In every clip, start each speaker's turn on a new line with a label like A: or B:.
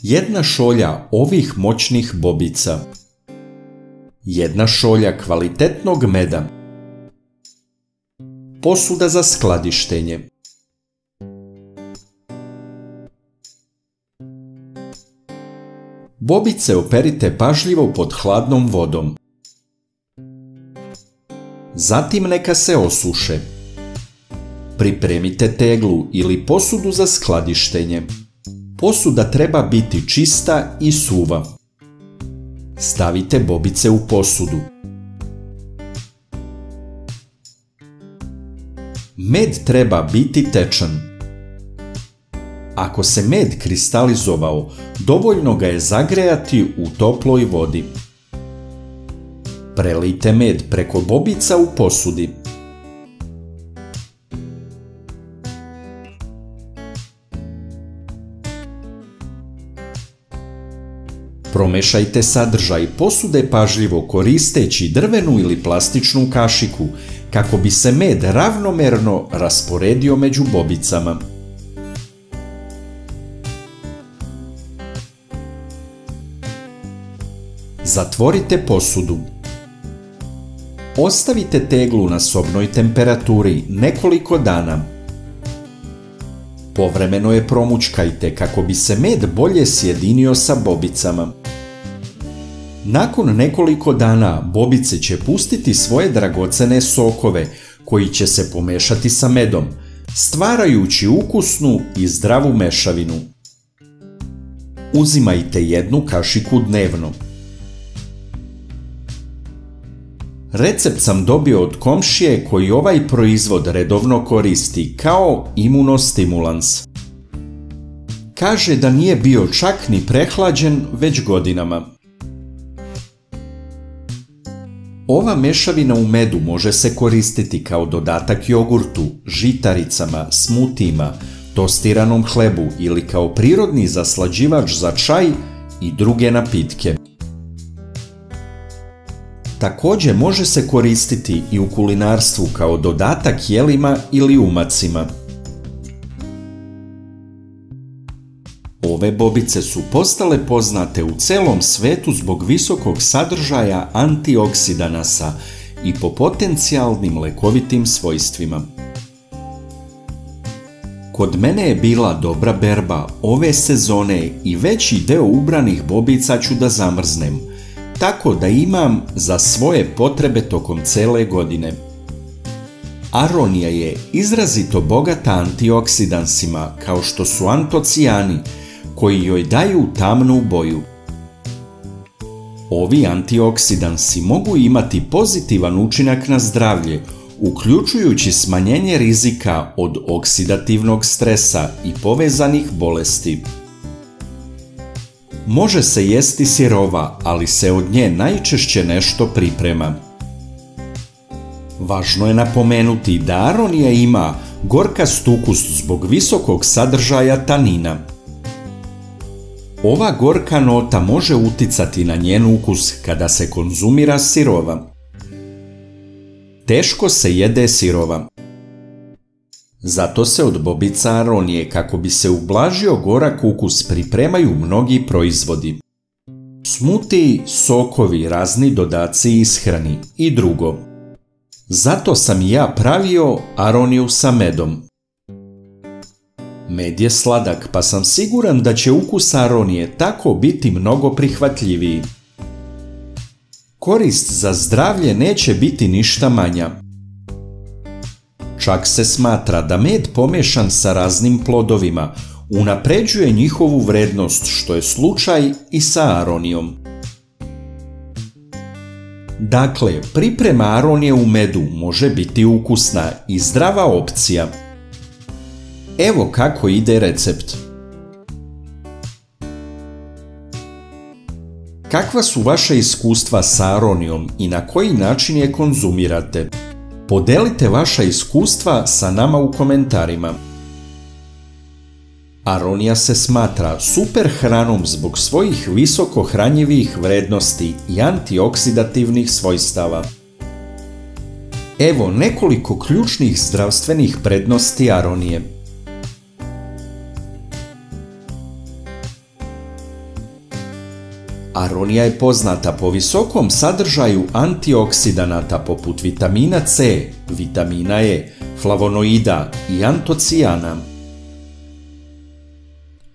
A: Jedna šolja ovih moćnih bobica. Jedna šolja kvalitetnog meda. Posuda za skladištenje. Bobice operite pažljivo pod hladnom vodom. Zatim neka se osuše. Pripremite teglu ili posudu za skladištenje. Posuda treba biti čista i suva. Stavite bobice u posudu. Med treba biti tečan. Ako se med kristalizovao, dovoljno ga je zagrejati u toploj vodi. Prelijte med preko bobica u posudi. Promešajte sadržaj posude pažljivo koristeći drvenu ili plastičnu kašiku kako bi se med ravnomerno rasporedio među bobicama. Zatvorite posudu. Ostavite teglu na sobnoj temperaturi nekoliko dana. Povremeno je promućkajte kako bi se med bolje sjedinio sa bobicama. Nakon nekoliko dana bobice će pustiti svoje dragocene sokove koji će se pomešati sa medom, stvarajući ukusnu i zdravu mešavinu. Uzimajte jednu kašiku dnevno. Recept sam dobio od komšije koji ovaj proizvod redovno koristi kao imunostimulans. Kaže da nije bio čak ni prehlađen već godinama. Ova mešavina u medu može se koristiti kao dodatak jogurtu, žitaricama, smutijima, tostiranom hlebu ili kao prirodni zaslađivač za čaj i druge napitke. Također može se koristiti i u kulinarstvu kao dodatak jelima ili umacima. Ove bobice su postale poznate u celom svetu zbog visokog sadržaja antioksidanasa i po potencijalnim lekovitim svojstvima. Kod mene je bila dobra berba ove sezone i veći deo ubranih bobica ću da zamrznem, tako da imam za svoje potrebe tokom cele godine. Aronija je izrazito bogata antioksidansima kao što su antocijani, koji joj daju tamnu boju. Ovi antioksidansi mogu imati pozitivan učinak na zdravlje, uključujući smanjenje rizika od oksidativnog stresa i povezanih bolesti. Može se jesti sirova, ali se od nje najčešće nešto priprema. Važno je napomenuti da aronija ima gorkast ukus zbog visokog sadržaja tanina. Ova gorka nota može uticati na njen ukus kada se konzumira sirova. Teško se jede sirova. Zato se od bobica aronije, kako bi se ublažio gorak ukus, pripremaju mnogi proizvodi. Smutiji, sokovi, razni dodaci ishrani i drugo. Zato sam i ja pravio aroniju sa medom. Med je sladak, pa sam siguran da će ukus aronije tako biti mnogo prihvatljiviji. Korist za zdravlje neće biti ništa manja. Čak se smatra da med pomešan sa raznim plodovima unapređuje njihovu vrednost, što je slučaj i sa aronijom. Dakle, priprema aronije u medu može biti ukusna i zdrava opcija. Evo kako ide recept. Kakva su vaše iskustva sa aronijom i na koji način je konzumirate? Podelite vaša iskustva sa nama u komentarima. Aronija se smatra super hranom zbog svojih visoko hranjivih vrednosti i antioksidativnih svojstava. Evo nekoliko ključnih zdravstvenih prednosti aronije. Aronija je poznata po visokom sadržaju antioksidanata poput vitamina C, vitamina E, flavonoida i antocijana.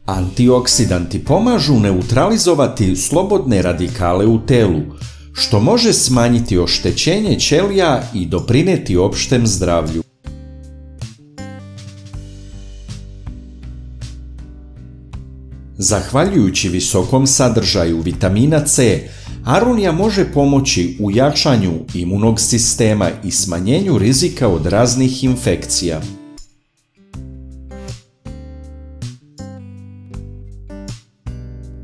A: Antioksidanti pomažu neutralizovati slobodne radikale u telu, što može smanjiti oštećenje ćelija i doprinijeti opštem zdravlju. Zahvaljujući visokom sadržaju vitamina C, aronija može pomoći u jačanju imunog sistema i smanjenju rizika od raznih infekcija.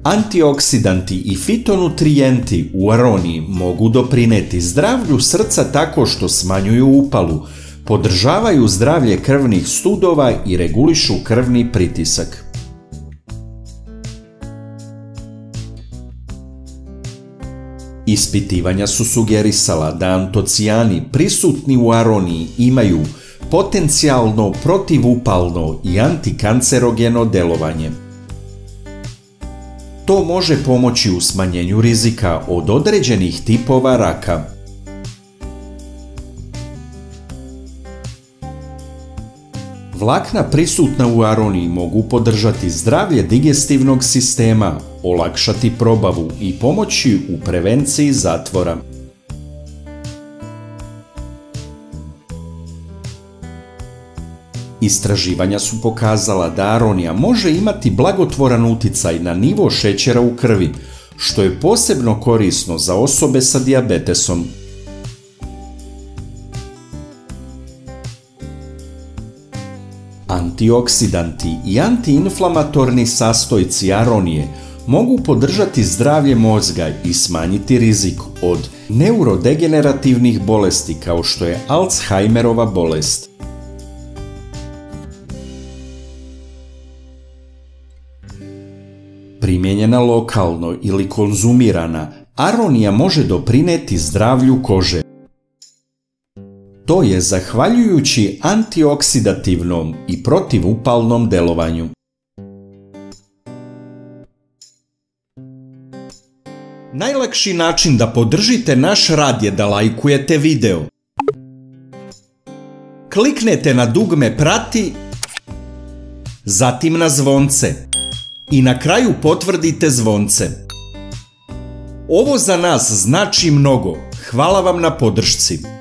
A: Antioksidanti i fitonutrijenti u aroniji mogu doprinijeti zdravlju srca tako što smanjuju upalu, podržavaju zdravlje krvnih studova i regulišu krvni pritisak. Ispitivanja su sugerisala da antocijani prisutni u aroniji imaju potencijalno protivupalno i antikancerogeno delovanje. To može pomoći u smanjenju rizika od određenih tipova raka. Vlakna prisutna u aroniji mogu podržati zdravlje digestivnog sistema, olakšati probavu i pomoći u prevenciji zatvora. Istraživanja su pokazala da aronija može imati blagotvoran uticaj na nivo šećera u krvi, što je posebno korisno za osobe sa dijabetesom. Antioksidanti i antiinflamatorni sastojci aronije mogu podržati zdravlje mozga i smanjiti rizik od neurodegenerativnih bolesti kao što je Alzheimerova bolest. Primijenjena lokalno ili konzumirana, aronija može doprinijeti zdravlju kože. To je zahvaljujući antioksidativnom i protivupalnom delovanju. Najlakši način da podržite naš rad je da lajkujete video. Kliknete na dugme prati, zatim na zvonce i na kraju potvrdite zvonce. Ovo za nas znači mnogo. Hvala vam na podršci.